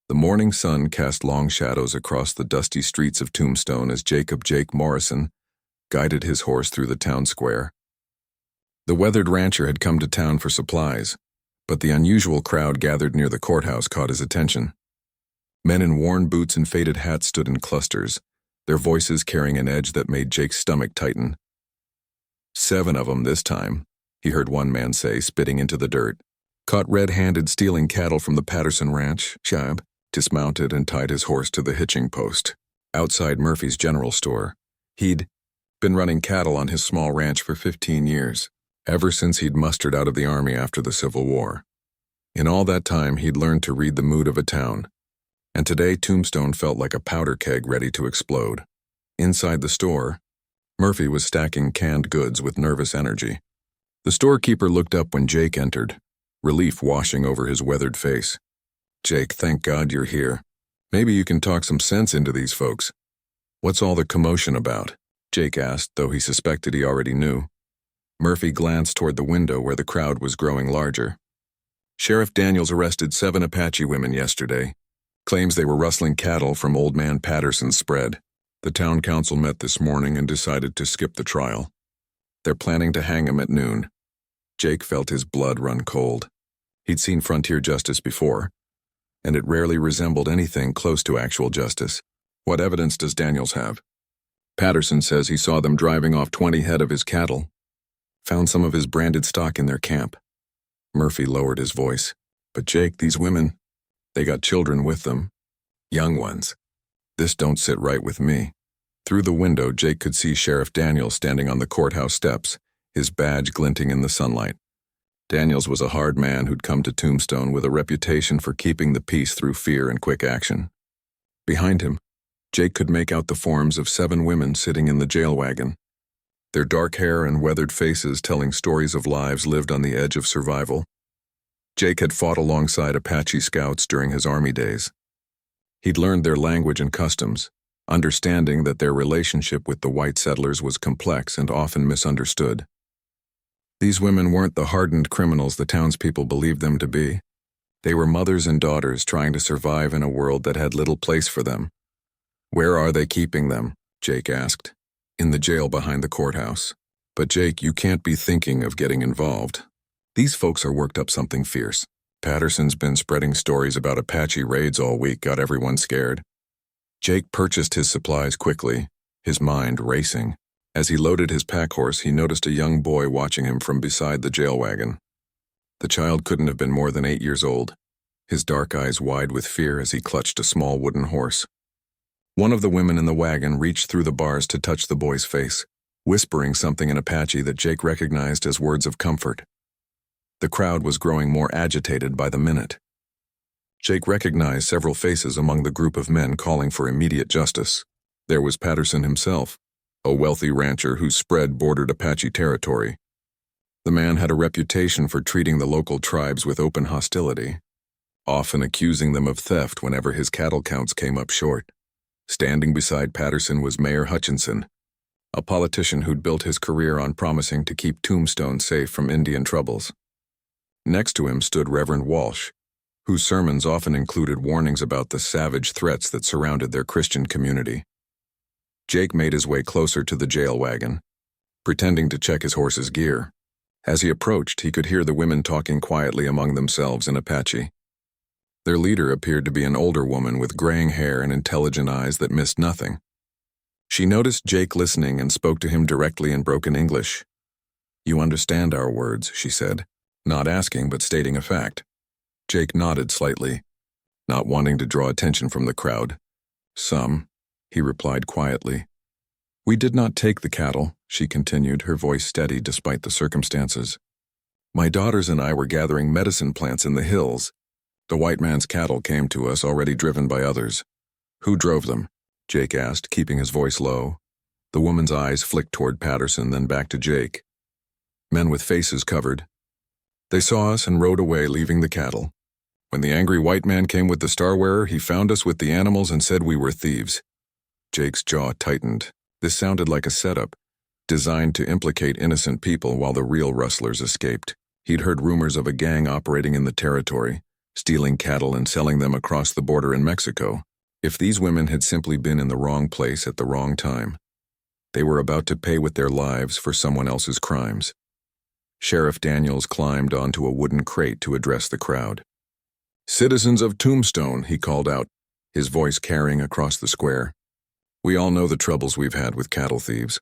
The morning sun cast long shadows across the dusty streets of Tombstone as Jake Morrison guided his horse through the town square. The weathered rancher had come to town for supplies, but the unusual crowd gathered near the courthouse caught his attention. Men in worn boots and faded hats stood in clusters, their voices carrying an edge that made Jake's stomach tighten. 7 of them this time, he heard one man say, spitting into the dirt. Caught red-handed stealing cattle from the Patterson ranch, Shab dismounted and tied his horse to the hitching post outside Murphy's general store. He'd been running cattle on his small ranch for 15 years, ever since he'd mustered out of the army after the Civil War. In all that time, he'd learned to read the mood of a town, and today Tombstone felt like a powder keg ready to explode. Inside the store, Murphy was stacking canned goods with nervous energy. The storekeeper looked up when Jake entered, relief washing over his weathered face. "Jake, thank God you're here. Maybe you can talk some sense into these folks. What's all the commotion about?" Jake asked, though he suspected he already knew. Murphy glanced toward the window where the crowd was growing larger. "Sheriff Daniels arrested 7 Apache women yesterday. Claims they were rustling cattle from Old Man Patterson's spread. The town council met this morning and decided to skip the trial. They're planning to hang him at noon." Jake felt his blood run cold. He'd seen frontier justice before, and it rarely resembled anything close to actual justice. "What evidence does Daniels have?" "Patterson says he saw them driving off 20 head of his cattle. Found some of his branded stock in their camp." Murphy lowered his voice. "But Jake, these women, they got children with them. Young ones. This don't sit right with me." Through the window, Jake could see Sheriff Daniels standing on the courthouse steps, his badge glinting in the sunlight. Daniels was a hard man who'd come to Tombstone with a reputation for keeping the peace through fear and quick action. Behind him, Jake could make out the forms of 7 women sitting in the jail wagon, their dark hair and weathered faces telling stories of lives lived on the edge of survival. Jake had fought alongside Apache scouts during his army days. He'd learned their language and customs, understanding that their relationship with the white settlers was complex and often misunderstood. These women weren't the hardened criminals the townspeople believed them to be. They were mothers and daughters trying to survive in a world that had little place for them. "Where are they keeping them?" Jake asked. "In the jail behind the courthouse." "But Jake, you can't be thinking of getting involved. These folks are worked up something fierce. Patterson's been spreading stories about Apache raids all week, got everyone scared." Jake purchased his supplies quickly, his mind racing. As he loaded his pack horse, he noticed a young boy watching him from beside the jail wagon. The child couldn't have been more than 8 years old, his dark eyes wide with fear as he clutched a small wooden horse. One of the women in the wagon reached through the bars to touch the boy's face, whispering something in Apache that Jake recognized as words of comfort. The crowd was growing more agitated by the minute. Jake recognized several faces among the group of men calling for immediate justice. There was Patterson himself, a wealthy rancher whose spread bordered Apache territory. The man had a reputation for treating the local tribes with open hostility, often accusing them of theft whenever his cattle counts came up short. Standing beside Patterson was Mayor Hutchinson, a politician who'd built his career on promising to keep Tombstone safe from Indian troubles. Next to him stood Reverend Walsh, whose sermons often included warnings about the savage threats that surrounded their Christian community. Jake made his way closer to the jail wagon, pretending to check his horse's gear. As he approached, he could hear the women talking quietly among themselves in Apache. Their leader appeared to be an older woman with graying hair and intelligent eyes that missed nothing. She noticed Jake listening and spoke to him directly in broken English. "You understand our words," she said, not asking but stating a fact. Jake nodded slightly, not wanting to draw attention from the crowd. "Some," he replied quietly. "We did not take the cattle," she continued, her voice steady despite the circumstances. "My daughters and I were gathering medicine plants in the hills. The white man's cattle came to us, already driven by others." "Who drove them?" Jake asked, keeping his voice low. The woman's eyes flicked toward Patterson, then back to Jake. "Men with faces covered. They saw us and rode away, leaving the cattle. When the angry white man came with the star wearer, he found us with the animals and said we were thieves." Jake's jaw tightened. This sounded like a setup, designed to implicate innocent people while the real rustlers escaped. He'd heard rumors of a gang operating in the territory, stealing cattle and selling them across the border in Mexico. If these women had simply been in the wrong place at the wrong time, they were about to pay with their lives for someone else's crimes. Sheriff Daniels climbed onto a wooden crate to address the crowd. "Citizens of Tombstone," he called out, his voice carrying across the square. "We all know the troubles we've had with cattle thieves.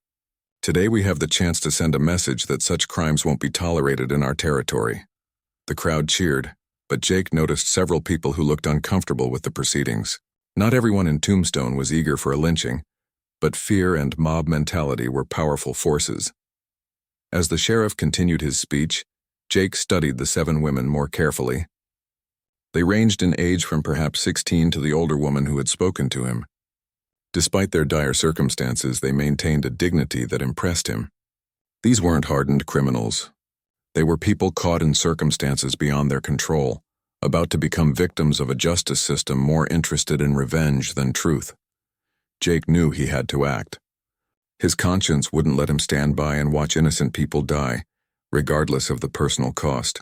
Today we have the chance to send a message that such crimes won't be tolerated in our territory." The crowd cheered, but Jake noticed several people who looked uncomfortable with the proceedings. Not everyone in Tombstone was eager for a lynching, but fear and mob mentality were powerful forces. As the sheriff continued his speech, Jake studied the 7 women more carefully. They ranged in age from perhaps 16 to the older woman who had spoken to him. Despite their dire circumstances, they maintained a dignity that impressed him. These weren't hardened criminals. They were people caught in circumstances beyond their control, about to become victims of a justice system more interested in revenge than truth. Jake knew he had to act. His conscience wouldn't let him stand by and watch innocent people die, regardless of the personal cost.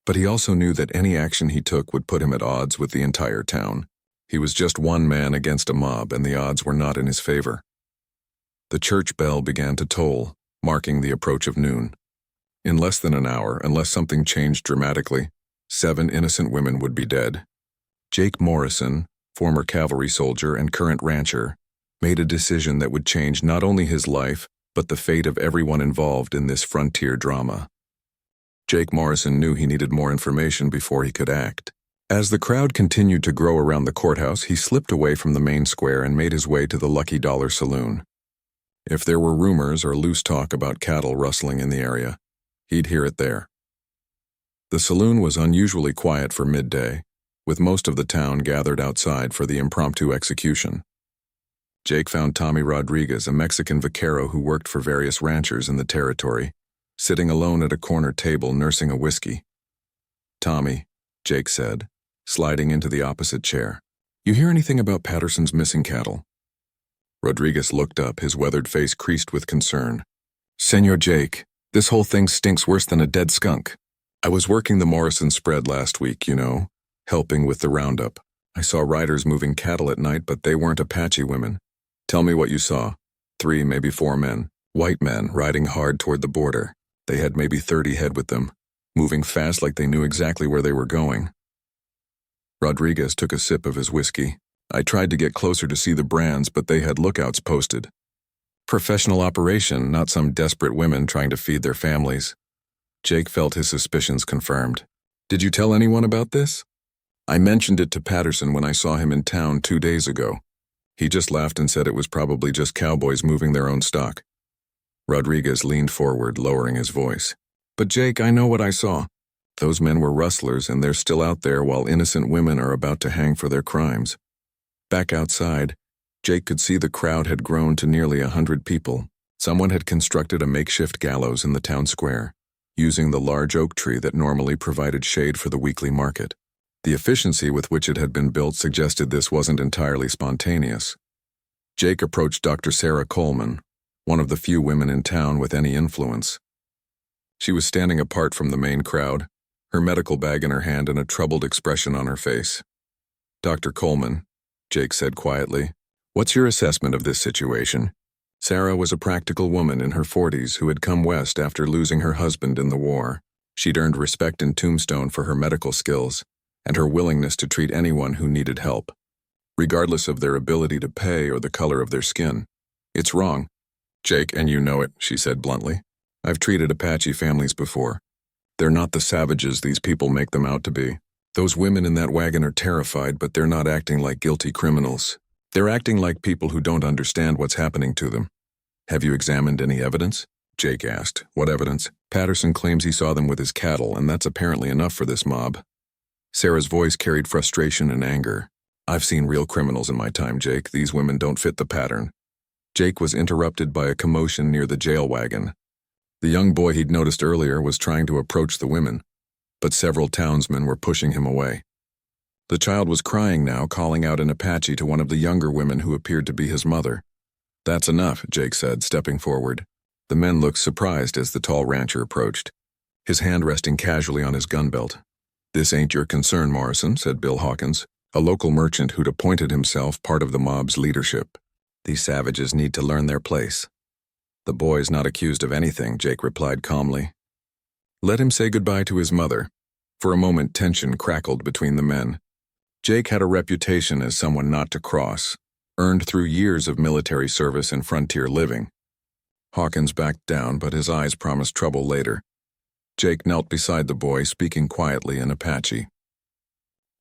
But he also knew that any action he took would put him at odds with the entire town. He was just one man against a mob, and the odds were not in his favor. The church bell began to toll, marking the approach of noon. In less than an hour, unless something changed dramatically, 7 innocent women would be dead. Jake Morrison, former cavalry soldier and current rancher, made a decision that would change not only his life, but the fate of everyone involved in this frontier drama. Jake Morrison knew he needed more information before he could act. As the crowd continued to grow around the courthouse, he slipped away from the main square and made his way to the Lucky Dollar Saloon. If there were rumors or loose talk about cattle rustling in the area, he'd hear it there. The saloon was unusually quiet for midday, with most of the town gathered outside for the impromptu execution. Jake found Tommy Rodriguez, a Mexican vaquero who worked for various ranchers in the territory, sitting alone at a corner table nursing a whiskey. "Tommy," Jake said, sliding into the opposite chair, "you hear anything about Patterson's missing cattle?" Rodriguez looked up, his weathered face creased with concern. "Senor Jake, this whole thing stinks worse than a dead skunk. I was working the Morrison spread last week, helping with the roundup. I saw riders moving cattle at night, but they weren't Apache women. Tell me what you saw." 3, maybe 4 men, white men, riding hard toward the border. They had maybe 30 head with them, moving fast like they knew exactly where they were going. Rodriguez took a sip of his whiskey. "I tried to get closer to see the brands, but they had lookouts posted. Professional operation, not some desperate women trying to feed their families." Jake felt his suspicions confirmed. "Did you tell anyone about this?" "I mentioned it to Patterson when I saw him in town 2 days ago. He just laughed and said it was probably just cowboys moving their own stock." Rodriguez leaned forward, lowering his voice. "But Jake, I know what I saw. Those men were rustlers, and they're still out there while innocent women are about to hang for their crimes." Back outside, Jake could see the crowd had grown to nearly 100 people. Someone had constructed a makeshift gallows in the town square, using the large oak tree that normally provided shade for the weekly market. The efficiency with which it had been built suggested this wasn't entirely spontaneous. Jake approached Dr. Sarah Coleman, one of the few women in town with any influence. She was standing apart from the main crowd, her medical bag in her hand and a troubled expression on her face. "Dr. Coleman," Jake said quietly, "what's your assessment of this situation?" Sarah was a practical woman in her 40s who had come west after losing her husband in the war. She'd earned respect in Tombstone for her medical skills and her willingness to treat anyone who needed help, regardless of their ability to pay or the color of their skin. "It's wrong, Jake, and you know it," she said bluntly. "I've treated Apache families before. They're not the savages these people make them out to be. Those women in that wagon are terrified, but they're not acting like guilty criminals. They're acting like people who don't understand what's happening to them." "Have you examined any evidence?" Jake asked. "What evidence?" "Patterson claims he saw them with his cattle, and that's apparently enough for this mob." Sarah's voice carried frustration and anger. "I've seen real criminals in my time, Jake. These women don't fit the pattern." Jake was interrupted by a commotion near the jail wagon. The young boy he'd noticed earlier was trying to approach the women, but several townsmen were pushing him away. The child was crying now, calling out in Apache to one of the younger women who appeared to be his mother. "That's enough," Jake said, stepping forward. The men looked surprised as the tall rancher approached, his hand resting casually on his gun belt. "This ain't your concern, Morrison," said Bill Hawkins, a local merchant who'd appointed himself part of the mob's leadership. "These savages need to learn their place." "The boy's not accused of anything," Jake replied calmly. "Let him say goodbye to his mother." For a moment, tension crackled between the men. Jake had a reputation as someone not to cross, earned through years of military service and frontier living. Hawkins backed down, but his eyes promised trouble later. Jake knelt beside the boy, speaking quietly in Apache.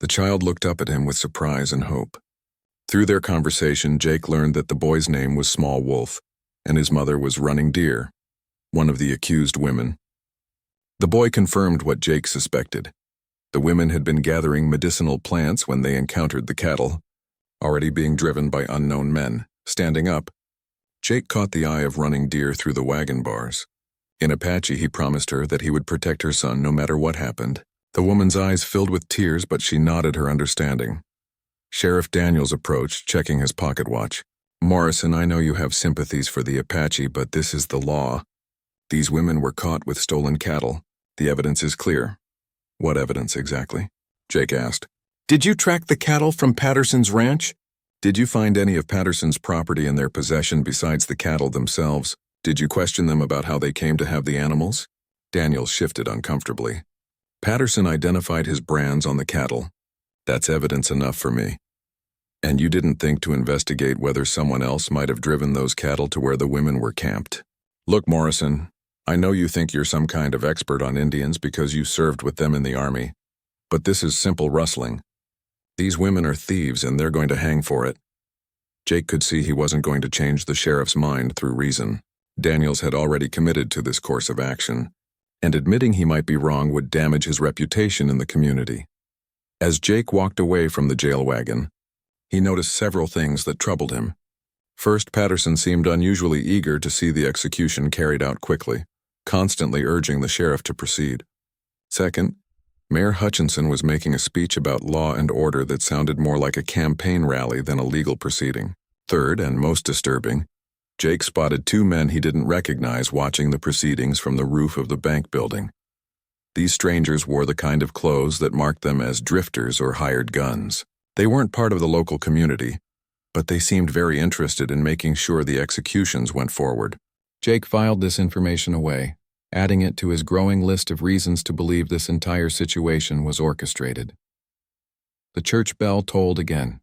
The child looked up at him with surprise and hope. Through their conversation, Jake learned that the boy's name was Small Wolf, and his mother was Running Deer, one of the accused women. The boy confirmed what Jake suspected. The women had been gathering medicinal plants when they encountered the cattle, already being driven by unknown men. Standing up, Jake caught the eye of Running Deer through the wagon bars. In Apache, he promised her that he would protect her son no matter what happened. The woman's eyes filled with tears, but she nodded her understanding. Sheriff Daniels approached, checking his pocket watch. "Morrison, I know you have sympathies for the Apache, but this is the law. These women were caught with stolen cattle. The evidence is clear." "What evidence exactly?" Jake asked. "Did you track the cattle from Patterson's ranch? Did you find any of Patterson's property in their possession besides the cattle themselves? Did you question them about how they came to have the animals?" Daniels shifted uncomfortably. "Patterson identified his brands on the cattle. That's evidence enough for me. And you didn't think to investigate whether someone else might have driven those cattle to where the women were camped?" "Look, Morrison, I know you think you're some kind of expert on Indians because you served with them in the army, but this is simple rustling. These women are thieves and they're going to hang for it." Jake could see he wasn't going to change the sheriff's mind through reason. Daniels had already committed to this course of action, and admitting he might be wrong would damage his reputation in the community. As Jake walked away from the jail wagon, he noticed several things that troubled him. First, Patterson seemed unusually eager to see the execution carried out quickly, constantly urging the sheriff to proceed. Second, Mayor Hutchinson was making a speech about law and order that sounded more like a campaign rally than a legal proceeding. Third, and most disturbing, Jake spotted two men he didn't recognize watching the proceedings from the roof of the bank building. These strangers wore the kind of clothes that marked them as drifters or hired guns. They weren't part of the local community, but they seemed very interested in making sure the executions went forward. Jake filed this information away, adding it to his growing list of reasons to believe this entire situation was orchestrated. The church bell tolled again.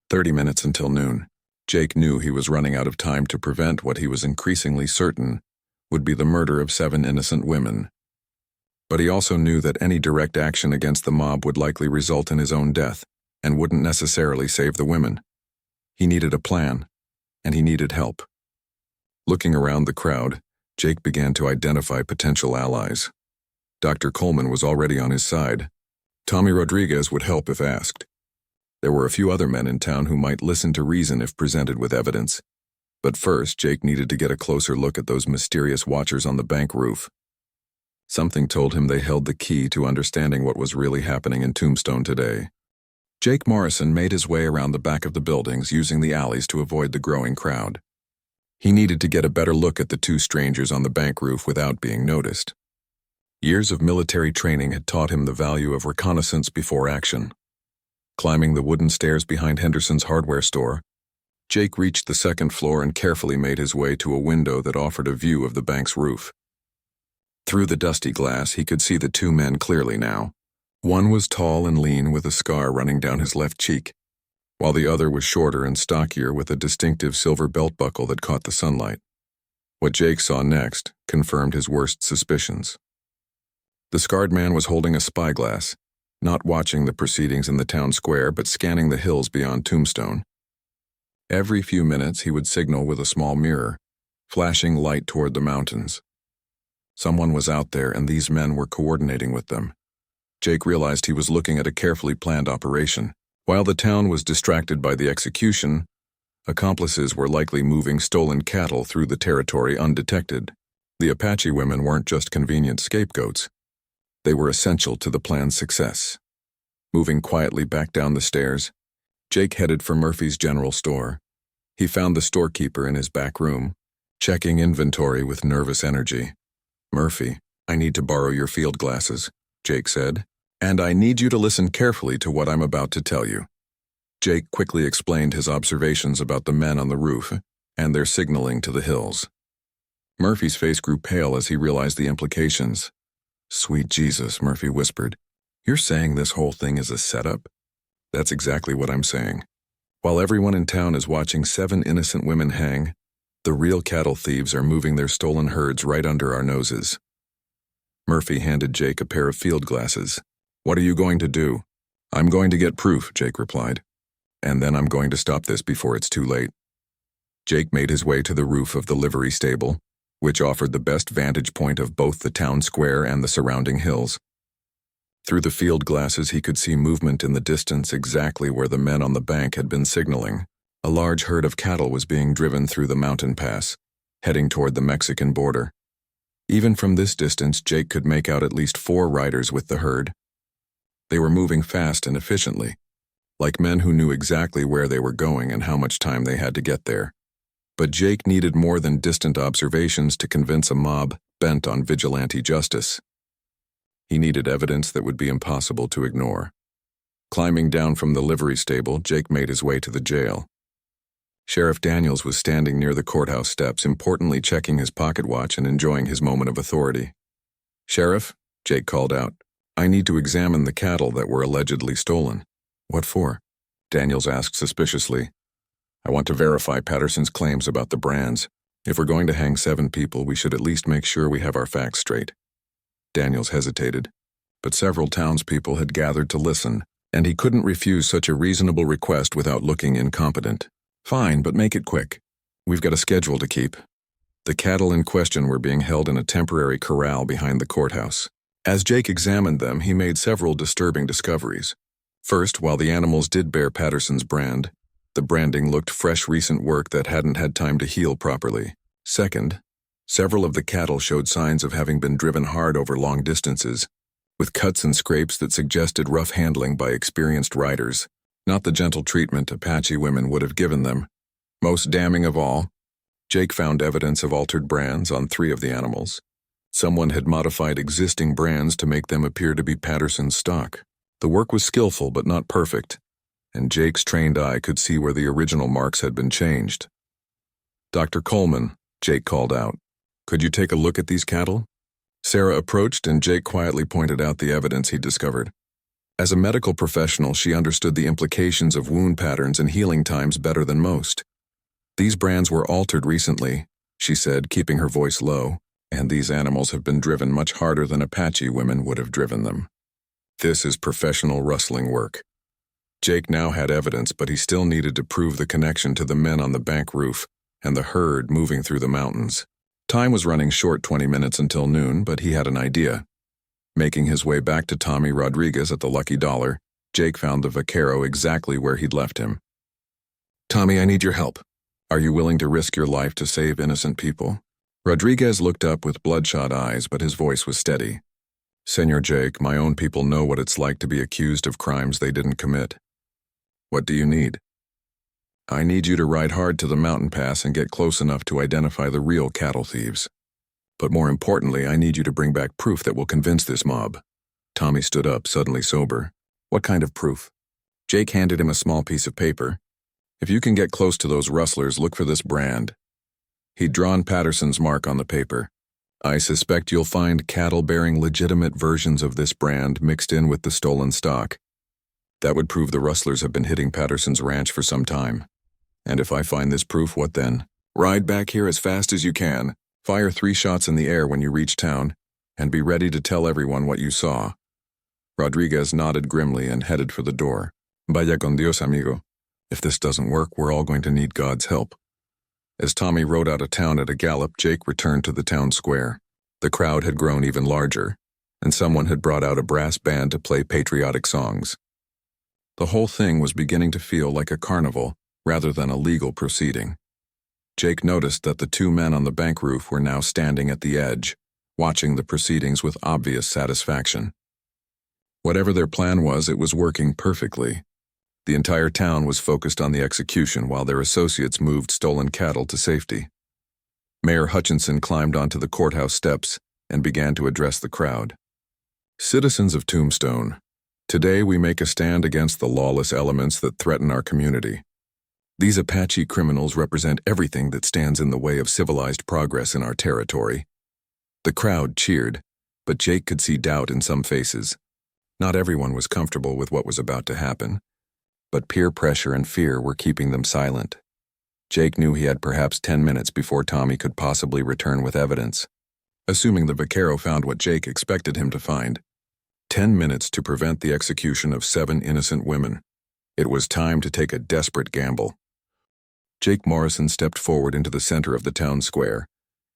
30 minutes until noon. Jake knew he was running out of time to prevent what he was increasingly certain would be the murder of 7 innocent women. But he also knew that any direct action against the mob would likely result in his own death and wouldn't necessarily save the women. He needed a plan, and he needed help. Looking around the crowd, Jake began to identify potential allies. Dr. Coleman was already on his side. Tommy Rodriguez would help if asked. There were a few other men in town who might listen to reason if presented with evidence. But first, Jake needed to get a closer look at those mysterious watchers on the bank roof. Something told him they held the key to understanding what was really happening in Tombstone today. Jake Morrison made his way around the back of the buildings, using the alleys to avoid the growing crowd. He needed to get a better look at the 2 strangers on the bank roof without being noticed. Years of military training had taught him the value of reconnaissance before action. Climbing the wooden stairs behind Henderson's hardware store, Jake reached the 2nd floor and carefully made his way to a window that offered a view of the bank's roof. Through the dusty glass, he could see the 2 men clearly now. One was tall and lean with a scar running down his left cheek, while the other was shorter and stockier with a distinctive silver belt buckle that caught the sunlight. What Jake saw next confirmed his worst suspicions. The scarred man was holding a spyglass, not watching the proceedings in the town square but scanning the hills beyond Tombstone. Every few minutes he would signal with a small mirror, flashing light toward the mountains. Someone was out there and these men were coordinating with them. Jake realized he was looking at a carefully planned operation. While the town was distracted by the execution, accomplices were likely moving stolen cattle through the territory undetected. The Apache women weren't just convenient scapegoats. They were essential to the plan's success. Moving quietly back down the stairs, Jake headed for Murphy's General Store. He found the storekeeper in his back room, checking inventory with nervous energy. "Murphy, I need to borrow your field glasses," Jake said. And I need you to listen carefully to what I'm about to tell you. Jake quickly explained his observations about the men on the roof and their signaling to the hills. Murphy's face grew pale as he realized the implications. "Sweet Jesus," Murphy whispered. "You're saying this whole thing is a setup?" "That's exactly what I'm saying. While everyone in town is watching 7 innocent women hang, the real cattle thieves are moving their stolen herds right under our noses." Murphy handed Jake a pair of field glasses. "What are you going to do?" "I'm going to get proof," Jake replied. "And then I'm going to stop this before it's too late." Jake made his way to the roof of the livery stable, which offered the best vantage point of both the town square and the surrounding hills. Through the field glasses he could see movement in the distance exactly where the men on the bank had been signaling. A large herd of cattle was being driven through the mountain pass, heading toward the Mexican border. Even from this distance, Jake could make out at least 4 riders with the herd. They were moving fast and efficiently, like men who knew exactly where they were going and how much time they had to get there. But Jake needed more than distant observations to convince a mob bent on vigilante justice. He needed evidence that would be impossible to ignore. Climbing down from the livery stable, Jake made his way to the jail. Sheriff Daniels was standing near the courthouse steps, importantly checking his pocket watch and enjoying his moment of authority. "Sheriff," Jake called out, "I need to examine the cattle that were allegedly stolen." "What for?" Daniels asked suspiciously. "I want to verify Patterson's claims about the brands. If we're going to hang 7 people, we should at least make sure we have our facts straight." Daniels hesitated, but several townspeople had gathered to listen, and he couldn't refuse such a reasonable request without looking incompetent. "Fine, but make it quick. We've got a schedule to keep." The cattle in question were being held in a temporary corral behind the courthouse. As Jake examined them, he made several disturbing discoveries. First, while the animals did bear Patterson's brand, the branding looked fresh recent work that hadn't had time to heal properly. Second, several of the cattle showed signs of having been driven hard over long distances, with cuts and scrapes that suggested rough handling by experienced riders, not the gentle treatment Apache women would have given them. Most damning of all, Jake found evidence of altered brands on 3 of the animals. Someone had modified existing brands to make them appear to be Patterson's stock. The work was skillful but not perfect, and Jake's trained eye could see where the original marks had been changed. "Dr. Coleman," Jake called out, "could you take a look at these cattle?" Sarah approached, and Jake quietly pointed out the evidence he'd discovered. As a medical professional, she understood the implications of wound patterns and healing times better than most. "These brands were altered recently," she said, keeping her voice low, "and these animals have been driven much harder than Apache women would have driven them. This is professional rustling work." Jake now had evidence, but he still needed to prove the connection to the men on the bank roof and the herd moving through the mountains. Time was running short, 20 minutes until noon, but he had an idea. Making his way back to Tommy Rodriguez at the Lucky Dollar, Jake found the vaquero exactly where he'd left him. "Tommy, I need your help. Are you willing to risk your life to save innocent people?" Rodriguez looked up with bloodshot eyes, but his voice was steady. "Senor Jake, my own people know what it's like to be accused of crimes they didn't commit. What do you need?" "I need you to ride hard to the mountain pass and get close enough to identify the real cattle thieves. But more importantly, I need you to bring back proof that will convince this mob." Tommy stood up, suddenly sober. "What kind of proof?" Jake handed him a small piece of paper. "If you can get close to those rustlers, look for this brand." He'd drawn Patterson's mark on the paper. "I suspect you'll find cattle bearing legitimate versions of this brand mixed in with the stolen stock. That would prove the rustlers have been hitting Patterson's ranch for some time. And if I find this proof, what then? Ride back here as fast as you can, fire 3 shots in the air when you reach town, and be ready to tell everyone what you saw." Rodriguez nodded grimly and headed for the door. "Vaya con Dios, amigo. If this doesn't work, we're all going to need God's help." As Tommy rode out of town at a gallop, Jake returned to the town square. The crowd had grown even larger, and someone had brought out a brass band to play patriotic songs. The whole thing was beginning to feel like a carnival rather than a legal proceeding. Jake noticed that the 2 men on the bank roof were now standing at the edge, watching the proceedings with obvious satisfaction. Whatever their plan was, it was working perfectly. The entire town was focused on the execution while their associates moved stolen cattle to safety. Mayor Hutchinson climbed onto the courthouse steps and began to address the crowd. "Citizens of Tombstone, Today we make a stand against the lawless elements that threaten our community. These Apache criminals represent everything that stands in the way of civilized progress in our territory. The crowd cheered, but Jake could see doubt in some faces. Not everyone was comfortable with what was about to happen, but peer pressure and fear were keeping them silent. Jake knew he had perhaps 10 minutes before Tommy could possibly return with evidence. Assuming the vaquero found what Jake expected him to find. 10 minutes to prevent the execution of 7 innocent women. It was time to take a desperate gamble. Jake Morrison stepped forward into the center of the town square,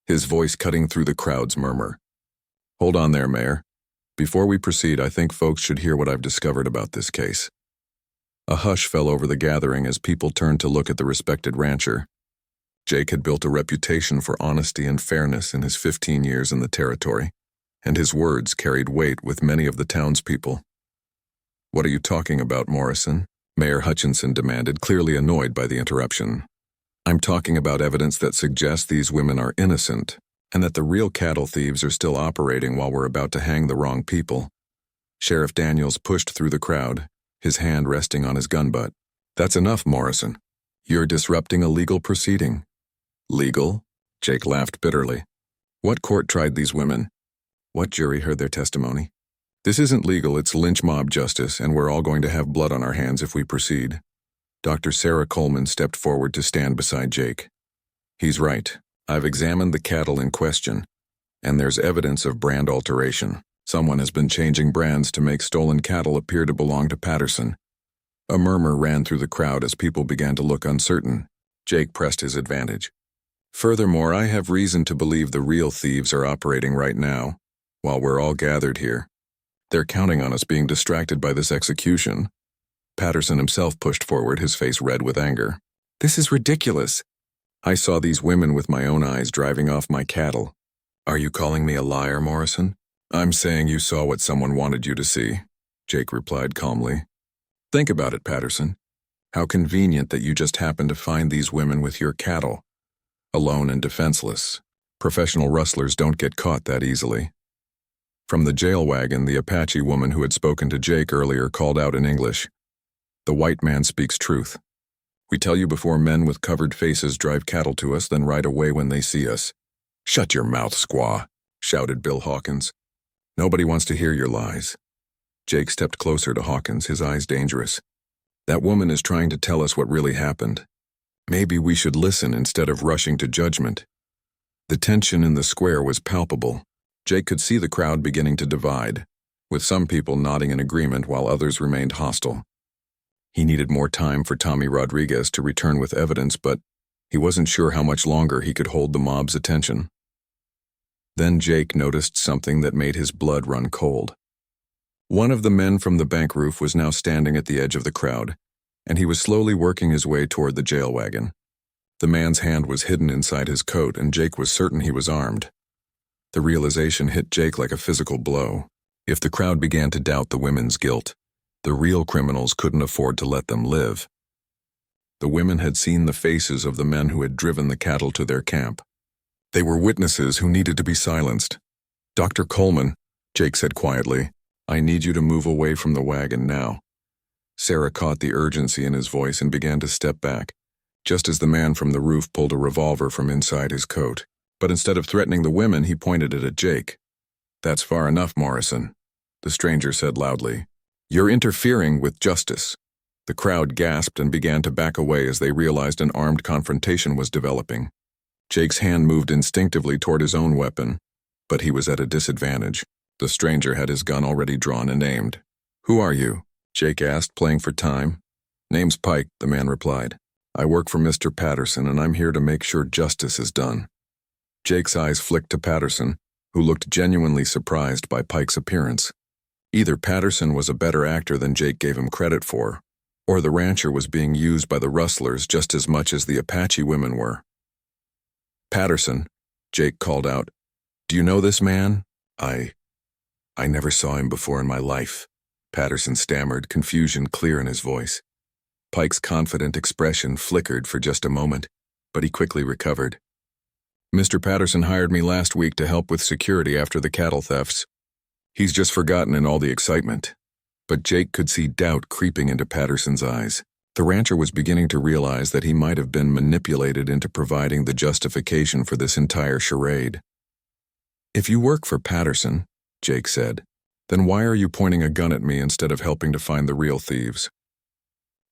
his voice cutting through the crowd's murmur. Hold on there, Mayor. Before we proceed, I think folks should hear what I've discovered about this case. A hush fell over the gathering as people turned to look at the respected rancher. Jake had built a reputation for honesty and fairness in his 15 years in the territory, and his words carried weight with many of the townspeople. What are you talking about, Morrison? Mayor Hutchinson demanded, clearly annoyed by the interruption. I'm talking about evidence that suggests these women are innocent, and that the real cattle thieves are still operating while we're about to hang the wrong people. Sheriff Daniels pushed through the crowd, his hand resting on his gun butt. That's enough, Morrison. You're disrupting a legal proceeding. Legal? Jake laughed bitterly. What court tried these women? What jury heard their testimony? This isn't legal, it's lynch mob justice, and we're all going to have blood on our hands if we proceed. Dr. Sarah Coleman stepped forward to stand beside Jake. He's right. I've examined the cattle in question, and there's evidence of brand alteration. Someone has been changing brands to make stolen cattle appear to belong to Patterson. A murmur ran through the crowd as people began to look uncertain. Jake pressed his advantage. Furthermore, I have reason to believe the real thieves are operating right now, while we're all gathered here. They're counting on us being distracted by this execution. Patterson himself pushed forward, his face red with anger. This is ridiculous. I saw these women with my own eyes driving off my cattle. Are you calling me a liar, Morrison? I'm saying you saw what someone wanted you to see, Jake replied calmly. Think about it, Patterson. How convenient that you just happened to find these women with your cattle, alone and defenseless. Professional rustlers don't get caught that easily. From the jail wagon, the Apache woman who had spoken to Jake earlier called out in English. The white man speaks truth. We tell you before men with covered faces drive cattle to us, then ride away when they see us. Shut your mouth, squaw, shouted Bill Hawkins. Nobody wants to hear your lies. Jake stepped closer to Hawkins, his eyes dangerous. That woman is trying to tell us what really happened. Maybe we should listen instead of rushing to judgment. The tension in the square was palpable. Jake could see the crowd beginning to divide, with some people nodding in agreement while others remained hostile. He needed more time for Tommy Rodriguez to return with evidence, but he wasn't sure how much longer he could hold the mob's attention. Then Jake noticed something that made his blood run cold. One of the men from the bank roof was now standing at the edge of the crowd, and he was slowly working his way toward the jail wagon. The man's hand was hidden inside his coat, and Jake was certain he was armed. The realization hit Jake like a physical blow. If the crowd began to doubt the women's guilt, the real criminals couldn't afford to let them live. The women had seen the faces of the men who had driven the cattle to their camp. They were witnesses who needed to be silenced. Dr. Coleman, Jake said quietly, I need you to move away from the wagon now. Sarah caught the urgency in his voice and began to step back, just as the man from the roof pulled a revolver from inside his coat. But instead of threatening the women, he pointed it at Jake. That's far enough, Morrison, the stranger said loudly. You're interfering with justice. The crowd gasped and began to back away as they realized an armed confrontation was developing. Jake's hand moved instinctively toward his own weapon, but he was at a disadvantage. The stranger had his gun already drawn and aimed. Who are you? Jake asked, playing for time. Name's Pike, the man replied. I work for Mr. Patterson, and I'm here to make sure justice is done. Jake's eyes flicked to Patterson, who looked genuinely surprised by Pike's appearance. Either Patterson was a better actor than Jake gave him credit for, or the rancher was being used by the rustlers just as much as the Apache women were. Patterson, Jake called out. Do you know this man? I never saw him before in my life, Patterson stammered, confusion clear in his voice. Pike's confident expression flickered for just a moment, but he quickly recovered. Mr. Patterson hired me last week to help with security after the cattle thefts. He's just forgotten in all the excitement. But Jake could see doubt creeping into Patterson's eyes. The rancher was beginning to realize that he might have been manipulated into providing the justification for this entire charade. "If you work for Patterson," Jake said, "then why are you pointing a gun at me instead of helping to find the real thieves?"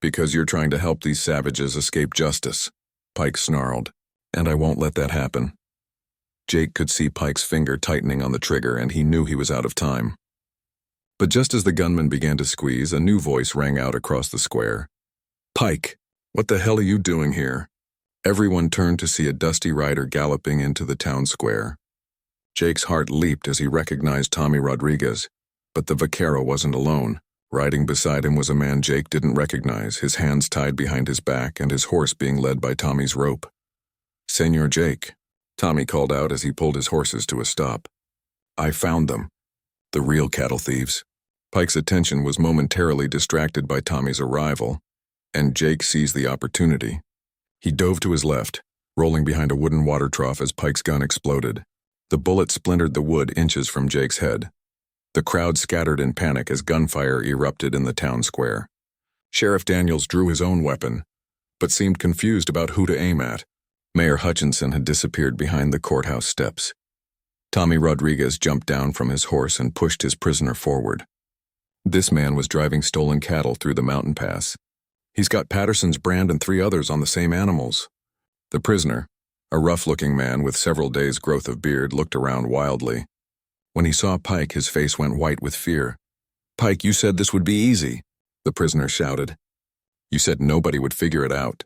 "Because you're trying to help these savages escape justice," Pike snarled, "and I won't let that happen." Jake could see Pike's finger tightening on the trigger, and he knew he was out of time. But just as the gunman began to squeeze, a new voice rang out across the square. "Pike, what the hell are you doing here?" Everyone turned to see a dusty rider galloping into the town square. Jake's heart leaped as he recognized Tommy Rodriguez, but the vaquero wasn't alone. Riding beside him was a man Jake didn't recognize, his hands tied behind his back and his horse being led by Tommy's rope. "Senor Jake," Tommy called out as he pulled his horses to a stop. "I found them. The real cattle thieves." Pike's attention was momentarily distracted by Tommy's arrival, and Jake seized the opportunity. He dove to his left, rolling behind a wooden water trough as Pike's gun exploded. The bullet splintered the wood inches from Jake's head. The crowd scattered in panic as gunfire erupted in the town square. Sheriff Daniels drew his own weapon, but seemed confused about who to aim at. Mayor Hutchinson had disappeared behind the courthouse steps. Tommy Rodriguez jumped down from his horse and pushed his prisoner forward. This man was driving stolen cattle through the mountain pass. "He's got Patterson's brand and 3 others on the same animals." The prisoner, a rough-looking man with several days' growth of beard, looked around wildly. When he saw Pike, his face went white with fear. "Pike, you said this would be easy," the prisoner shouted. "You said nobody would figure it out."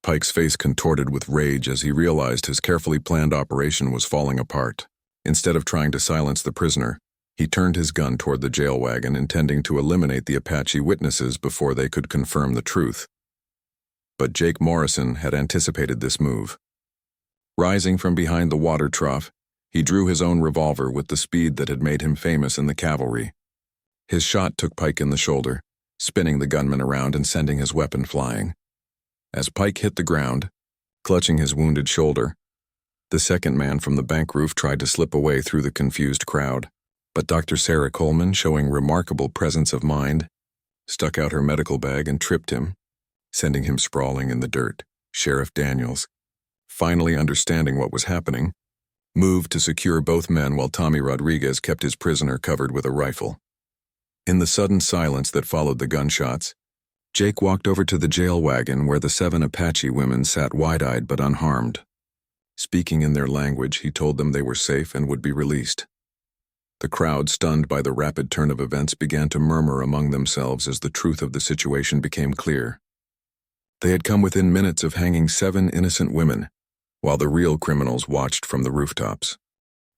Pike's face contorted with rage as he realized his carefully planned operation was falling apart. Instead of trying to silence the prisoner, he turned his gun toward the jail wagon, intending to eliminate the Apache witnesses before they could confirm the truth. But Jake Morrison had anticipated this move. Rising from behind the water trough, he drew his own revolver with the speed that had made him famous in the cavalry. His shot took Pike in the shoulder, spinning the gunman around and sending his weapon flying. As Pike hit the ground, clutching his wounded shoulder, the second man from the bank roof tried to slip away through the confused crowd. But Dr. Sarah Coleman, showing remarkable presence of mind, stuck out her medical bag and tripped him, sending him sprawling in the dirt. Sheriff Daniels, finally understanding what was happening, moved to secure both men while Tommy Rodriguez kept his prisoner covered with a rifle. In the sudden silence that followed the gunshots, Jake walked over to the jail wagon where the 7 Apache women sat wide-eyed but unharmed. Speaking in their language, he told them they were safe and would be released. The crowd, stunned by the rapid turn of events, began to murmur among themselves as the truth of the situation became clear. They had come within minutes of hanging 7 innocent women, while the real criminals watched from the rooftops.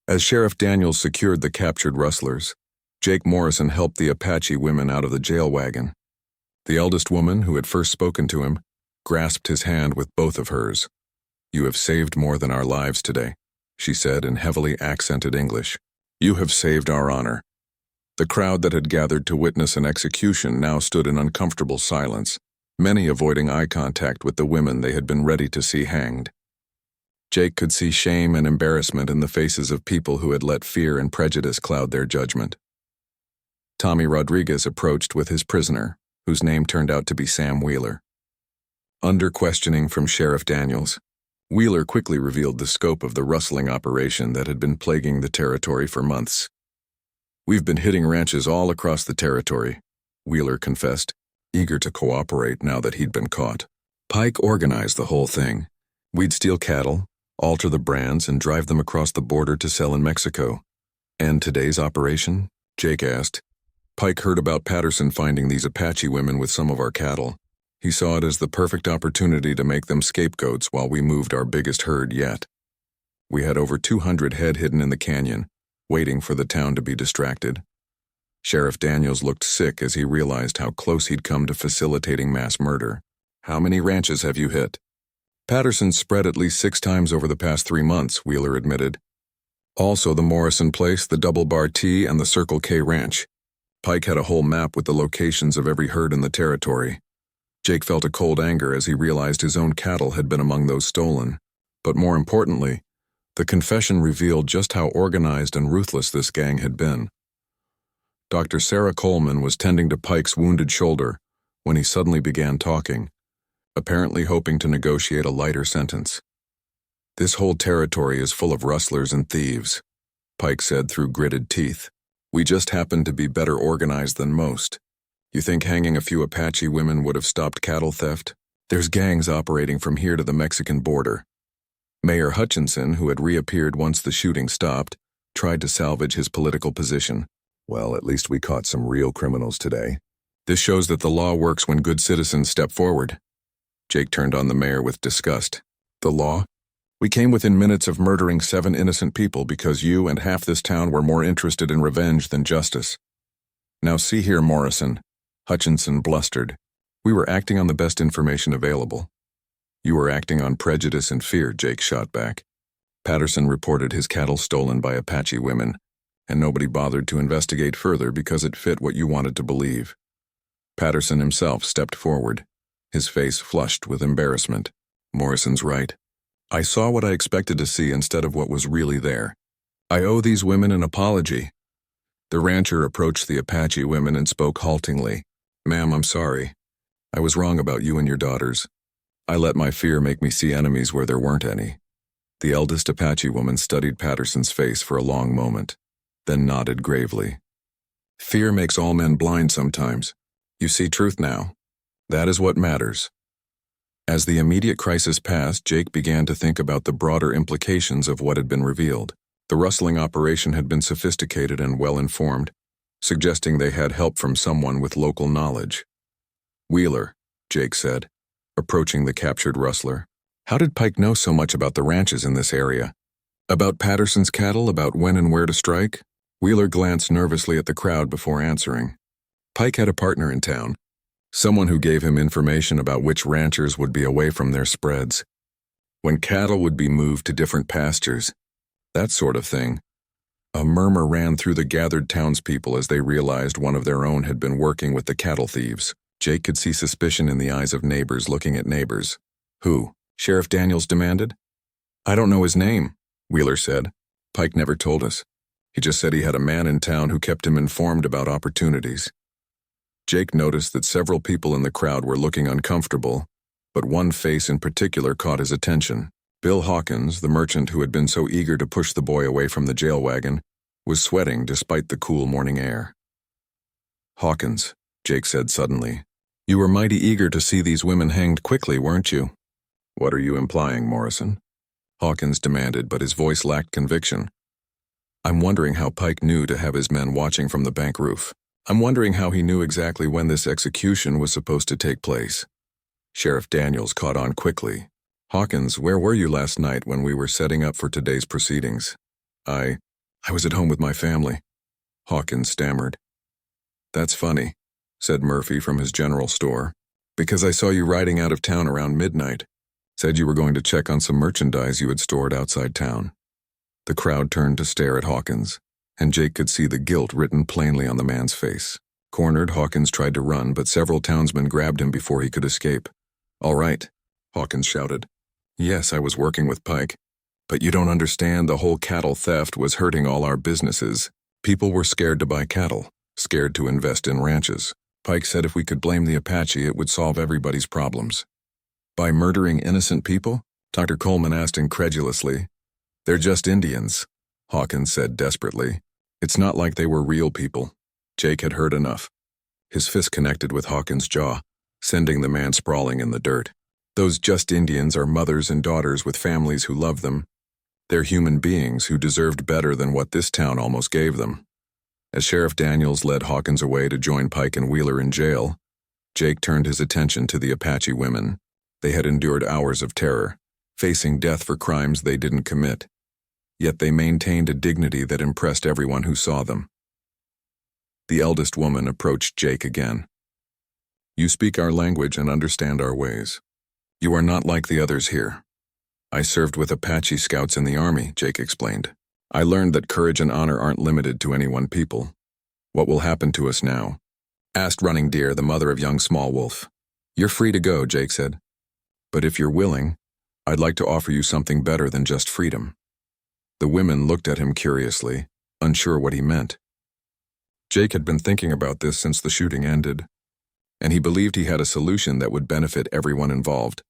As Sheriff Daniels secured the captured rustlers, Jake Morrison helped the Apache women out of the jail wagon. The eldest woman, who had first spoken to him, grasped his hand with both of hers. "You have saved more than our lives today," she said in heavily accented English. "You have saved our honor." The crowd that had gathered to witness an execution now stood in uncomfortable silence, many avoiding eye contact with the women they had been ready to see hanged. Jake could see shame and embarrassment in the faces of people who had let fear and prejudice cloud their judgment. Tommy Rodriguez approached with his prisoner, whose name turned out to be Sam Wheeler. Under questioning from Sheriff Daniels, Wheeler quickly revealed the scope of the rustling operation that had been plaguing the territory for months. "We've been hitting ranches all across the territory," Wheeler confessed, eager to cooperate now that he'd been caught. "Pike organized the whole thing. We'd steal cattle, alter the brands, and drive them across the border to sell in Mexico." "And today's operation?" Jake asked. "Pike heard about Patterson finding these Apache women with some of our cattle. He saw it as the perfect opportunity to make them scapegoats while we moved our biggest herd yet. We had over 200 head hidden in the canyon, waiting for the town to be distracted." Sheriff Daniels looked sick as he realized how close he'd come to facilitating mass murder. "How many ranches have you hit?" "Patterson's spread at least 6 times over the past 3 months, Wheeler admitted. "Also the Morrison Place, the Double Bar T, and the Circle K Ranch." Pike had a whole map with the locations of every herd in the territory. Jake felt a cold anger as he realized his own cattle had been among those stolen. But more importantly, the confession revealed just how organized and ruthless this gang had been. Dr. Sarah Coleman was tending to Pike's wounded shoulder when he suddenly began talking, apparently hoping to negotiate a lighter sentence. "This whole territory is full of rustlers and thieves," Pike said through gritted teeth. "We just happen to be better organized than most. You think hanging a few Apache women would have stopped cattle theft? There's gangs operating from here to the Mexican border." Mayor Hutchinson, who had reappeared once the shooting stopped, tried to salvage his political position. "Well, at least we caught some real criminals today. This shows that the law works when good citizens step forward." Jake turned on the mayor with disgust. "The law? We came within minutes of murdering 7 innocent people because you and half this town were more interested in revenge than justice." "Now see here, Morrison," Hutchinson blustered. "We were acting on the best information available." "You were acting on prejudice and fear," Jake shot back. "Patterson reported his cattle stolen by Apache women, and nobody bothered to investigate further because it fit what you wanted to believe." Patterson himself stepped forward, his face flushed with embarrassment. "Morrison's right. I saw what I expected to see instead of what was really there. I owe these women an apology." The rancher approached the Apache women and spoke haltingly. "Ma'am, I'm sorry. I was wrong about you and your daughters. I let my fear make me see enemies where there weren't any." The eldest Apache woman studied Patterson's face for a long moment, then nodded gravely. "Fear makes all men blind sometimes. You see truth now. That is what matters." As the immediate crisis passed, Jake began to think about the broader implications of what had been revealed. The rustling operation had been sophisticated and well-informed, suggesting they had help from someone with local knowledge. "Wheeler," Jake said, approaching the captured rustler. "How did Pike know so much about the ranches in this area? About Patterson's cattle, about when and where to strike?" Wheeler glanced nervously at the crowd before answering. "Pike had a partner in town, someone who gave him information about which ranchers would be away from their spreads, when cattle would be moved to different pastures, that sort of thing." A murmur ran through the gathered townspeople as they realized one of their own had been working with the cattle thieves. Jake could see suspicion in the eyes of neighbors looking at neighbors. "Who?" Sheriff Daniels demanded. "I don't know his name," Wheeler said. "Pike never told us. He just said he had a man in town who kept him informed about opportunities." Jake noticed that several people in the crowd were looking uncomfortable, but one face in particular caught his attention. Bill Hawkins, the merchant who had been so eager to push the boy away from the jail wagon, was sweating despite the cool morning air. "Hawkins," Jake said suddenly, "you were mighty eager to see these women hanged quickly, weren't you?" "What are you implying, Morrison?" Hawkins demanded, but his voice lacked conviction. "I'm wondering how Pike knew to have his men watching from the bank roof. I'm wondering how he knew exactly when this execution was supposed to take place." Sheriff Daniels caught on quickly. "Hawkins, where were you last night when we were setting up for today's proceedings?" I was at home with my family," Hawkins stammered. "That's funny," said Murphy from his general store, "because I saw you riding out of town around midnight. Said you were going to check on some merchandise you had stored outside town." The crowd turned to stare at Hawkins, and Jake could see the guilt written plainly on the man's face. Cornered, Hawkins tried to run, but several townsmen grabbed him before he could escape. "All right," Hawkins shouted. "Yes, I was working with Pike. But you don't understand, the whole cattle theft was hurting all our businesses. People were scared to buy cattle, scared to invest in ranches. Pike said if we could blame the Apache, it would solve everybody's problems." "By murdering innocent people?" Dr. Coleman asked incredulously. "They're just Indians," Hawkins said desperately. "It's not like they were real people." Jake had heard enough. His fist connected with Hawkins' jaw, sending the man sprawling in the dirt. "Those just Indians are mothers and daughters with families who love them. They're human beings who deserved better than what this town almost gave them." As Sheriff Daniels led Hawkins away to join Pike and Wheeler in jail, Jake turned his attention to the Apache women. They had endured hours of terror, facing death for crimes they didn't commit. Yet they maintained a dignity that impressed everyone who saw them. The eldest woman approached Jake again. "You speak our language and understand our ways. You are not like the others here." "I served with Apache scouts in the army," Jake explained. "I learned that courage and honor aren't limited to any one people. What will happen to us now?" asked Running Deer, the mother of young Small Wolf. "You're free to go," Jake said. "But if you're willing, I'd like to offer you something better than just freedom." The women looked at him curiously, unsure what he meant. Jake had been thinking about this since the shooting ended, and he believed he had a solution that would benefit everyone involved.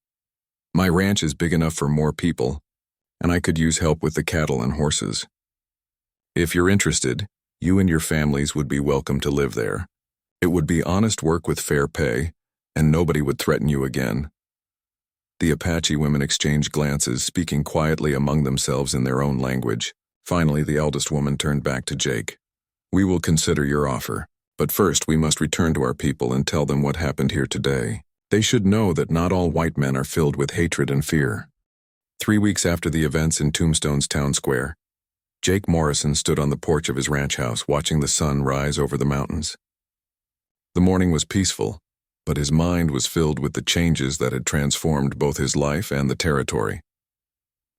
My ranch is big enough for more people, and I could use help with the cattle and horses. If you're interested, you and your families would be welcome to live there. It would be honest work with fair pay, and nobody would threaten you again. The Apache women exchanged glances, speaking quietly among themselves in their own language. Finally, the eldest woman turned back to Jake. We will consider your offer, but first we must return to our people and tell them what happened here today. They should know that not all white men are filled with hatred and fear. 3 weeks after the events in Tombstone's town square, Jake Morrison stood on the porch of his ranch house watching the sun rise over the mountains. The morning was peaceful, but his mind was filled with the changes that had transformed both his life and the territory.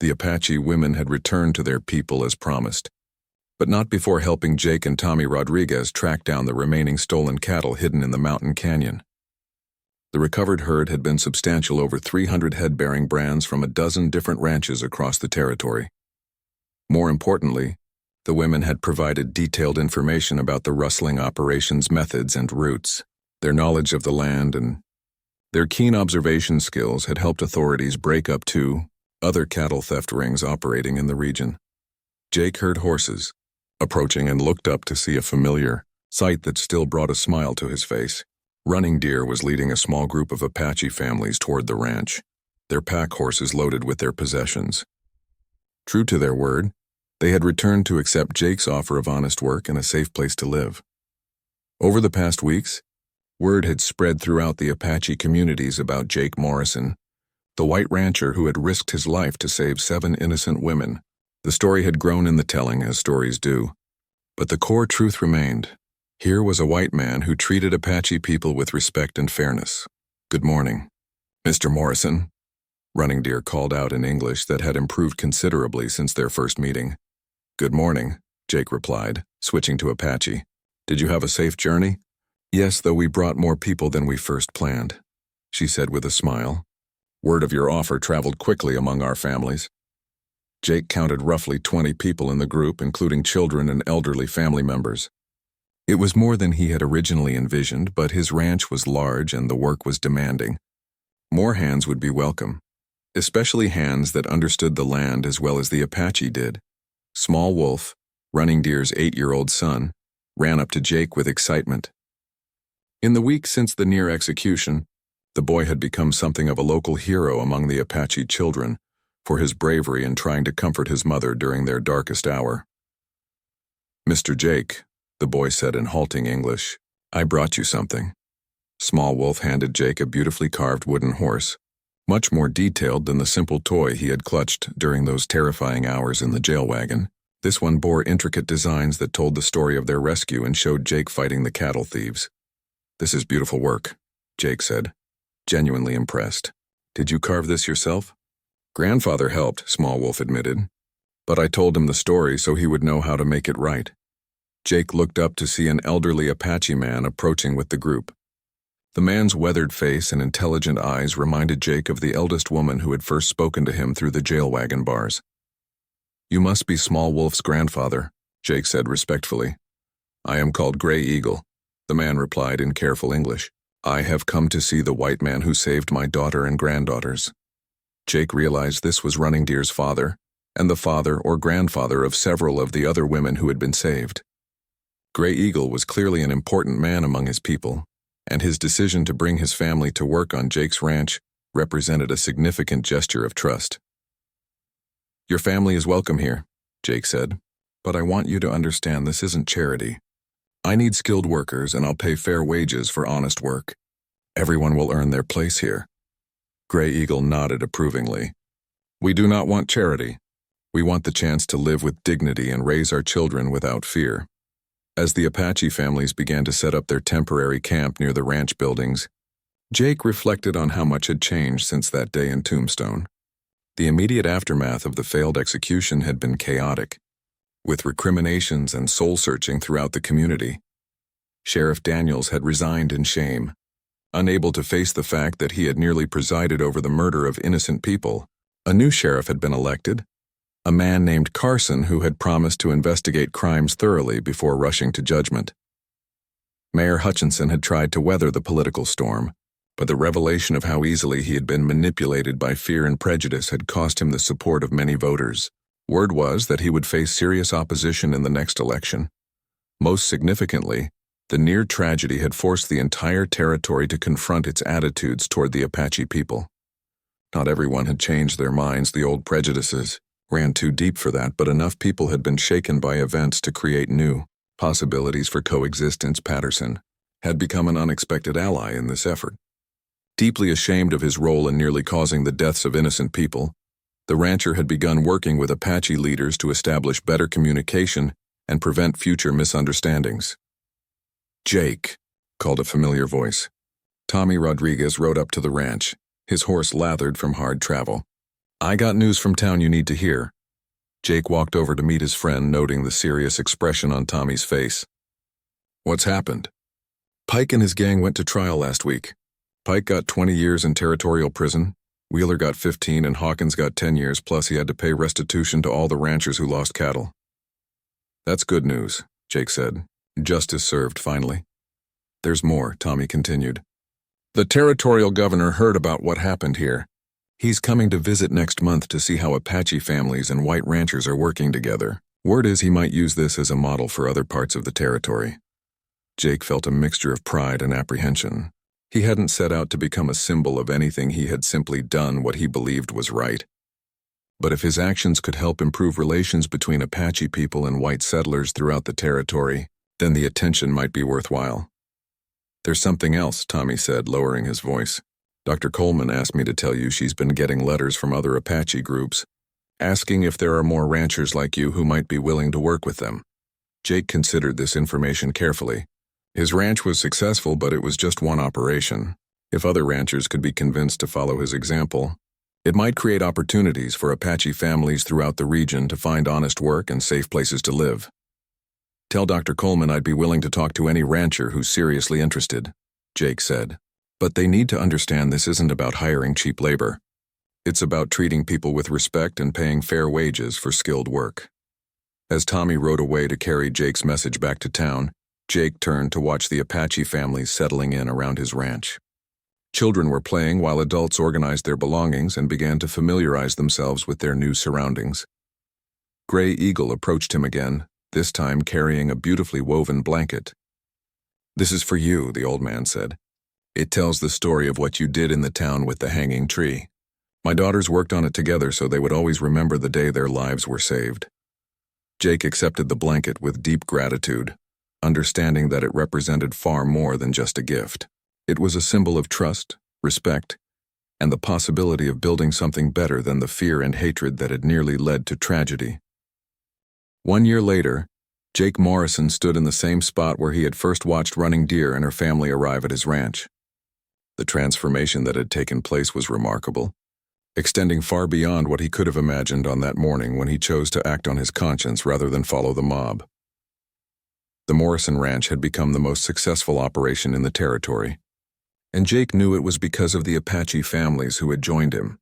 The Apache women had returned to their people as promised, but not before helping Jake and Tommy Rodriguez track down the remaining stolen cattle hidden in the mountain canyon. The recovered herd had been substantial, over 300 head-bearing brands from a dozen different ranches across the territory. More importantly, the women had provided detailed information about the rustling operations methods and routes. Their knowledge of the land and their keen observation skills had helped authorities break up 2 other cattle theft rings operating in the region. Jake heard horses approaching and looked up to see a familiar sight that still brought a smile to his face. Running Deer was leading a small group of Apache families toward the ranch, their pack horses loaded with their possessions. True to their word, they had returned to accept Jake's offer of honest work and a safe place to live. Over the past weeks, word had spread throughout the Apache communities about Jake Morrison, the white rancher who had risked his life to save 7 innocent women. The story had grown in the telling, as stories do, but the core truth remained. Here was a white man who treated Apache people with respect and fairness. Good morning, Mr. Morrison, Running Deer called out in English that had improved considerably since their first meeting. Good morning, Jake replied, switching to Apache. Did you have a safe journey? Yes, though we brought more people than we first planned, she said with a smile. Word of your offer traveled quickly among our families. Jake counted roughly 20 people in the group, including children and elderly family members. It was more than he had originally envisioned, but his ranch was large and the work was demanding. More hands would be welcome, especially hands that understood the land as well as the Apache did. Small Wolf, Running Deer's 8-year-old son, ran up to Jake with excitement. In the week since the near execution, the boy had become something of a local hero among the Apache children for his bravery in trying to comfort his mother during their darkest hour. Mr. Jake, the boy said in halting English, I brought you something. Small Wolf handed Jake a beautifully carved wooden horse, much more detailed than the simple toy he had clutched during those terrifying hours in the jail wagon. This one bore intricate designs that told the story of their rescue and showed Jake fighting the cattle thieves. This is beautiful work, Jake said, genuinely impressed. Did you carve this yourself? Grandfather helped, Small Wolf admitted, but I told him the story so he would know how to make it right. Jake looked up to see an elderly Apache man approaching with the group. The man's weathered face and intelligent eyes reminded Jake of the eldest woman who had first spoken to him through the jail wagon bars. You must be Small Wolf's grandfather, Jake said respectfully. I am called Gray Eagle, the man replied in careful English. I have come to see the white man who saved my daughter and granddaughters. Jake realized this was Running Deer's father, and the father or grandfather of several of the other women who had been saved. Gray Eagle was clearly an important man among his people, and his decision to bring his family to work on Jake's ranch represented a significant gesture of trust. Your family is welcome here, Jake said, but I want you to understand this isn't charity. I need skilled workers and I'll pay fair wages for honest work. Everyone will earn their place here. Gray Eagle nodded approvingly. We do not want charity. We want the chance to live with dignity and raise our children without fear. As the Apache families began to set up their temporary camp near the ranch buildings, Jake reflected on how much had changed since that day in Tombstone. The immediate aftermath of the failed execution had been chaotic, with recriminations and soul-searching throughout the community. Sheriff Daniels had resigned in shame, unable to face the fact that he had nearly presided over the murder of innocent people. A new sheriff had been elected, a man named Carson who had promised to investigate crimes thoroughly before rushing to judgment. Mayor Hutchinson had tried to weather the political storm, but the revelation of how easily he had been manipulated by fear and prejudice had cost him the support of many voters. Word was that he would face serious opposition in the next election. Most significantly, the near tragedy had forced the entire territory to confront its attitudes toward the Apache people. Not everyone had changed their minds. The old prejudices ran too deep for that, but enough people had been shaken by events to create new possibilities for coexistence. Patterson had become an unexpected ally in this effort. Deeply ashamed of his role in nearly causing the deaths of innocent people, the rancher had begun working with Apache leaders to establish better communication and prevent future misunderstandings. "Jake," called a familiar voice. Tommy Rodriguez rode up to the ranch, his horse lathered from hard travel. "I got news from town you need to hear." Jake walked over to meet his friend, noting the serious expression on Tommy's face. "What's happened?" "Pike and his gang went to trial last week. Pike got 20 years in territorial prison, Wheeler got 15, and Hawkins got 10 years, plus he had to pay restitution to all the ranchers who lost cattle." "That's good news," Jake said. "Justice served, finally." "There's more," Tommy continued. "The territorial governor heard about what happened here. He's coming to visit next month to see how Apache families and white ranchers are working together. Word is he might use this as a model for other parts of the territory." Jake felt a mixture of pride and apprehension. He hadn't set out to become a symbol of anything. He had simply done what he believed was right. But if his actions could help improve relations between Apache people and white settlers throughout the territory, then the attention might be worthwhile. "There's something else," Tommy said, lowering his voice. "Dr. Coleman asked me to tell you she's been getting letters from other Apache groups, asking if there are more ranchers like you who might be willing to work with them." Jake considered this information carefully. His ranch was successful, but it was just one operation. If other ranchers could be convinced to follow his example, it might create opportunities for Apache families throughout the region to find honest work and safe places to live. "Tell Dr. Coleman I'd be willing to talk to any rancher who's seriously interested," Jake said. "But they need to understand this isn't about hiring cheap labor. It's about treating people with respect and paying fair wages for skilled work." As Tommy rode away to carry Jake's message back to town, Jake turned to watch the Apache families settling in around his ranch. Children were playing while adults organized their belongings and began to familiarize themselves with their new surroundings. Gray Eagle approached him again, this time carrying a beautifully woven blanket. "This is for you," the old man said. "It tells the story of what you did in the town with the hanging tree. My daughters worked on it together so they would always remember the day their lives were saved." Jake accepted the blanket with deep gratitude, understanding that it represented far more than just a gift. It was a symbol of trust, respect, and the possibility of building something better than the fear and hatred that had nearly led to tragedy. 1 year later, Jake Morrison stood in the same spot where he had first watched Running Deer and her family arrive at his ranch. The transformation that had taken place was remarkable, extending far beyond what he could have imagined on that morning when he chose to act on his conscience rather than follow the mob. The Morrison Ranch had become the most successful operation in the territory, and Jake knew it was because of the Apache families who had joined him.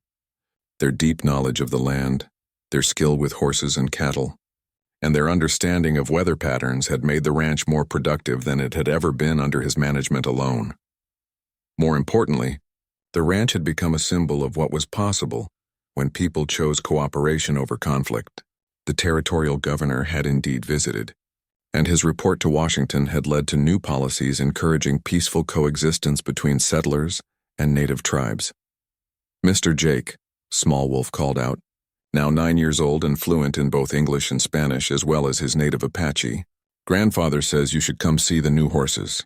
Their deep knowledge of the land, their skill with horses and cattle, and their understanding of weather patterns had made the ranch more productive than it had ever been under his management alone. More importantly, the ranch had become a symbol of what was possible when people chose cooperation over conflict. The territorial governor had indeed visited, and his report to Washington had led to new policies encouraging peaceful coexistence between settlers and native tribes. "Mr. Jake," Small Wolf called out, now 9 years old and fluent in both English and Spanish as well as his native Apache, "Grandfather says you should come see the new horses."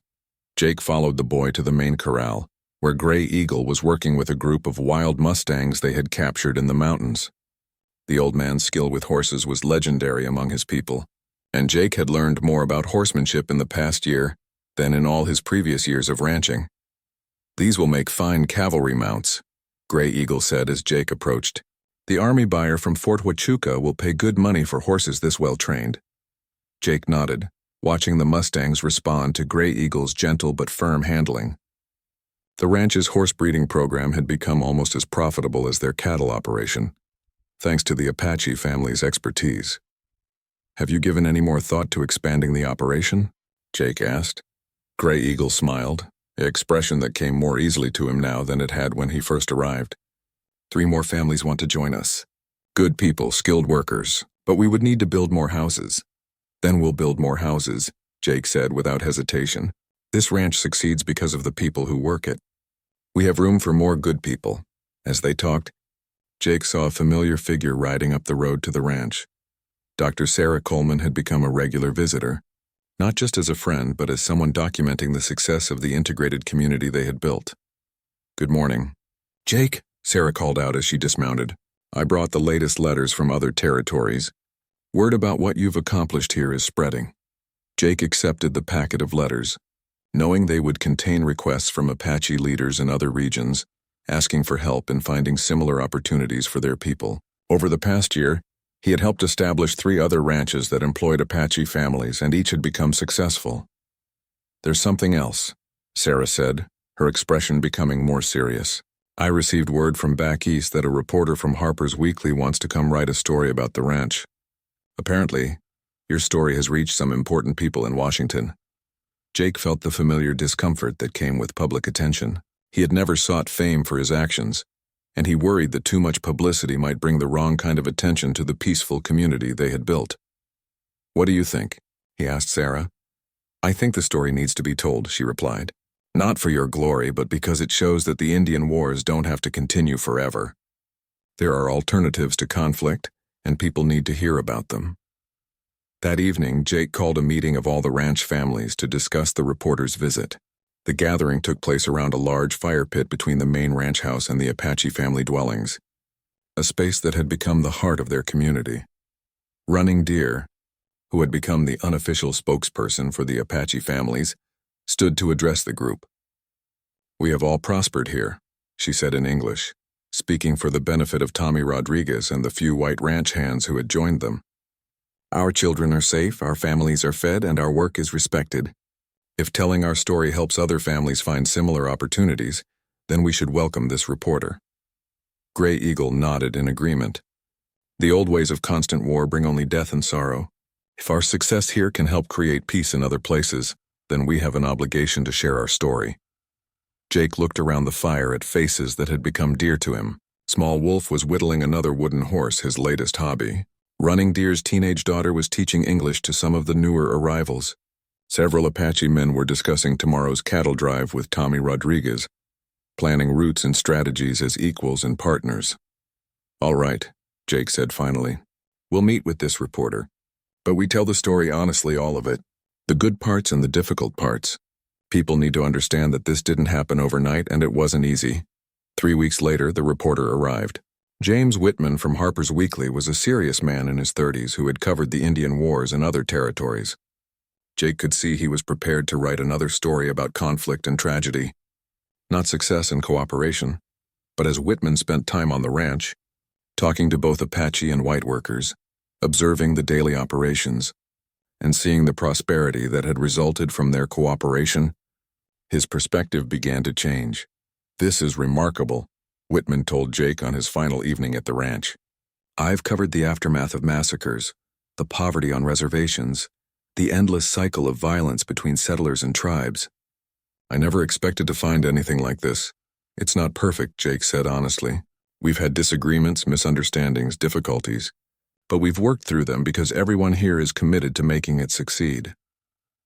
Jake followed the boy to the main corral, where Gray Eagle was working with a group of wild Mustangs they had captured in the mountains. The old man's skill with horses was legendary among his people, and Jake had learned more about horsemanship in the past year than in all his previous years of ranching. "These will make fine cavalry mounts," Gray Eagle said as Jake approached. "The army buyer from Fort Huachuca will pay good money for horses this well trained." Jake nodded, watching the Mustangs respond to Gray Eagle's gentle but firm handling. The ranch's horse breeding program had become almost as profitable as their cattle operation, thanks to the Apache family's expertise. "Have you given any more thought to expanding the operation?" Jake asked. Gray Eagle smiled, an expression that came more easily to him now than it had when he first arrived. 3 more families want to join us. Good people, skilled workers, but we would need to build more houses. Then we'll build more houses, Jake said without hesitation. This ranch succeeds because of the people who work it. We have room for more good people. As they talked, Jake saw a familiar figure riding up the road to the ranch. Dr. Sarah Coleman had become a regular visitor, not just as a friend, but as someone documenting the success of the integrated community they had built. Good morning. Jake, Sarah called out as she dismounted. I brought the latest letters from other territories. Word about what you've accomplished here is spreading. Jake accepted the packet of letters, knowing they would contain requests from Apache leaders in other regions, asking for help in finding similar opportunities for their people. Over the past year, he had helped establish 3 other ranches that employed Apache families, and each had become successful. There's something else, Sarah said, her expression becoming more serious. I received word from back east that a reporter from Harper's Weekly wants to come write a story about the ranch. Apparently, your story has reached some important people in Washington. Jake felt the familiar discomfort that came with public attention. He had never sought fame for his actions, and he worried that too much publicity might bring the wrong kind of attention to the peaceful community they had built. What do you think? He asked Sarah. I think the story needs to be told, she replied. Not for your glory, but because it shows that the Indian wars don't have to continue forever. There are alternatives to conflict, and people need to hear about them. That evening, Jake called a meeting of all the ranch families to discuss the reporter's visit. The gathering took place around a large fire pit between the main ranch house and the Apache family dwellings, a space that had become the heart of their community. Running Deer, who had become the unofficial spokesperson for the Apache families, stood to address the group. We have all prospered here, she said in English, speaking for the benefit of Tommy Rodriguez and the few white ranch hands who had joined them. Our children are safe, our families are fed, and our work is respected. If telling our story helps other families find similar opportunities, then we should welcome this reporter. Gray Eagle nodded in agreement. The old ways of constant war bring only death and sorrow. If our success here can help create peace in other places, then we have an obligation to share our story. Jake looked around the fire at faces that had become dear to him. Small Wolf was whittling another wooden horse, his latest hobby. Running Deer's teenage daughter was teaching English to some of the newer arrivals. Several Apache men were discussing tomorrow's cattle drive with Tommy Rodriguez, planning routes and strategies as equals and partners. All right, Jake said finally. We'll meet with this reporter. But we tell the story honestly, all of it. The good parts and the difficult parts. People need to understand that this didn't happen overnight and it wasn't easy. 3 weeks later, the reporter arrived. James Whitman from Harper's Weekly was a serious man in his 30s who had covered the Indian Wars and other territories. Jake could see he was prepared to write another story about conflict and tragedy. Not success and cooperation, but as Whitman spent time on the ranch, talking to both Apache and white workers, observing the daily operations, and seeing the prosperity that had resulted from their cooperation, his perspective began to change. This is remarkable, Whitman told Jake on his final evening at the ranch. I've covered the aftermath of massacres, the poverty on reservations, the endless cycle of violence between settlers and tribes. I never expected to find anything like this. It's not perfect, Jake said honestly. We've had disagreements, misunderstandings, difficulties, but we've worked through them because everyone here is committed to making it succeed.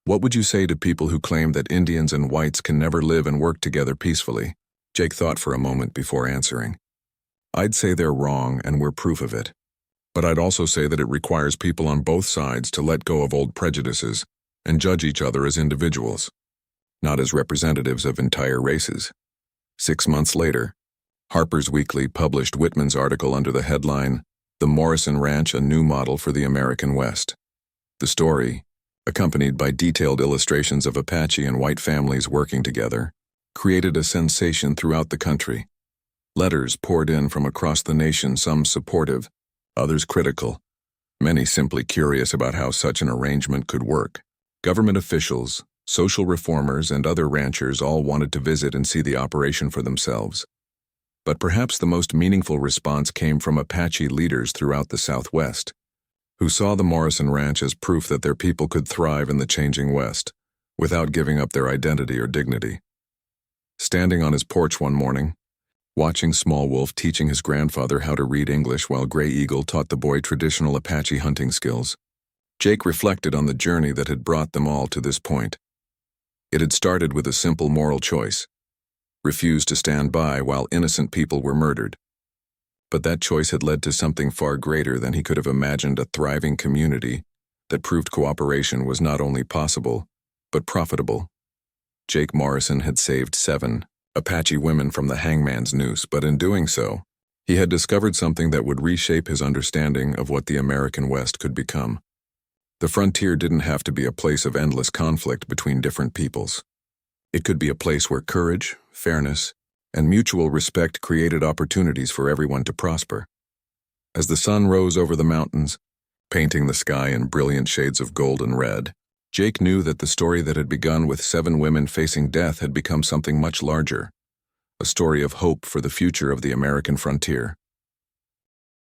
What would you say to people who claim that Indians and whites can never live and work together peacefully? Jake thought for a moment before answering. I'd say they're wrong, and we're proof of it. But I'd also say that it requires people on both sides to let go of old prejudices and judge each other as individuals, not as representatives of entire races. 6 months later, Harper's Weekly published Whitman's article under the headline, The Morrison Ranch, a New Model for the American West. The story, accompanied by detailed illustrations of Apache and white families working together, created a sensation throughout the country. Letters poured in from across the nation, some supportive, others critical, many simply curious about how such an arrangement could work. Government officials, social reformers, and other ranchers all wanted to visit and see the operation for themselves. But perhaps the most meaningful response came from Apache leaders throughout the Southwest, who saw the Morrison Ranch as proof that their people could thrive in the changing West, without giving up their identity or dignity. Standing on his porch one morning, watching Small Wolf teaching his grandfather how to read English while Gray Eagle taught the boy traditional Apache hunting skills, Jake reflected on the journey that had brought them all to this point. It had started with a simple moral choice: refuse to stand by while innocent people were murdered. But that choice had led to something far greater than he could have imagined: a thriving community that proved cooperation was not only possible, but profitable. Jake Morrison had saved 7 Apache women from the hangman's noose, but in doing so, he had discovered something that would reshape his understanding of what the American West could become. The frontier didn't have to be a place of endless conflict between different peoples. It could be a place where courage, fairness, and mutual respect created opportunities for everyone to prosper. As the sun rose over the mountains, painting the sky in brilliant shades of gold and red, Jake knew that the story that had begun with 7 women facing death had become something much larger, a story of hope for the future of the American frontier.